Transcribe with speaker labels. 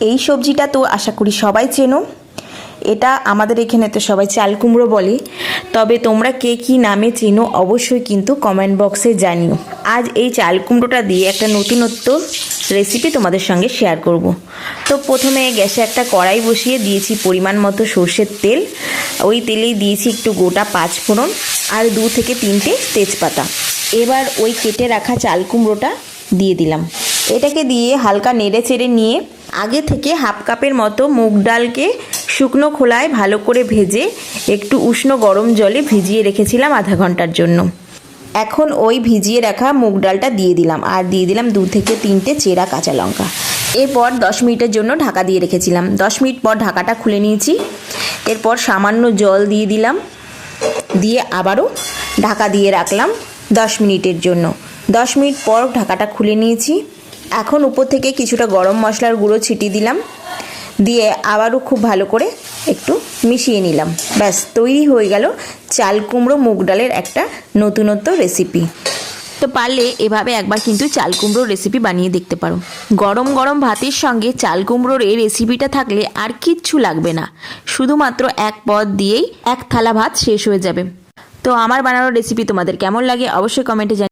Speaker 1: এই সবজিটা তো আশা করি সবাই চেনো। এটা আমাদের এখানে তো সবাই চাল কুমড়ো বলে, তবে তোমরা কে কী নামে চেনো অবশ্যই কিন্তু কমেন্ট বক্সে জানিও। আজ এই চাল কুমড়োটা দিয়ে একটা নতুনত্ব রেসিপি তোমাদের সঙ্গে শেয়ার করব। তো প্রথমে গ্যাসে একটা কড়াই বসিয়ে দিয়েছি পরিমাণ মতো সর্ষের তেল। ওই তেলেই দিয়েছি একটু গোটা 5 ফোড়ন আর 2 থেকে 3টে তেজপাতা। এবার ওই কেটে রাখা চাল কুমড়োটা দিয়ে দিলাম। এটাকে দিয়ে হালকা নেড়ে চেড়ে নিয়ে আগে থেকে হাফ কাপের মতো মুগ ডালকে শুকনো খোলায় ভালো করে ভেজে একটু উষ্ণ গরম জলে ভিজিয়ে রেখেছিলাম আধা ঘন্টার জন্য। এখন ওই ভিজিয়ে রাখা মুগ ডালটা দিয়ে দিলাম আর দিয়ে দিলাম 2 থেকে 3টে চেরা কাঁচা লঙ্কা। এরপর 10 মিনিটের জন্য ঢাকা দিয়ে রেখেছিলাম। 10 মিনিট পর ঢাকাটা খুলে নিয়েছি। এরপর সামান্য জল দিয়ে দিলাম, দিয়ে আবারও ঢাকা দিয়ে রাখলাম 10 মিনিটের জন্য। 10 মিনিট পর ঢাকাটা খুলে নিয়েছি। এখন উপর থেকে কিছুটা গরম মশলার গুঁড়ো ছিটিয়ে দিলাম, দিয়ে আবারও খুব ভালো করে একটু মিশিয়ে নিলাম। ব্যাস তৈরি হয়ে গেল চাল কুমড়ো মুগ ডালের একটা নতুনত্ব রেসিপি। তো পারলে এভাবে একবার কিন্তু চাল কুমড়োর রেসিপি বানিয়ে দেখতে পারো। গরম গরম ভাতের সঙ্গে চাল কুমড়োর এই রেসিপিটা থাকলে আর কিচ্ছু লাগবে না, শুধুমাত্র এক পদ দিয়েই এক থালা ভাত শেষ হয়ে যাবে। তো আমার বানানোর রেসিপি তোমাদের কেমন লাগে অবশ্যই কমেন্টে জানিও।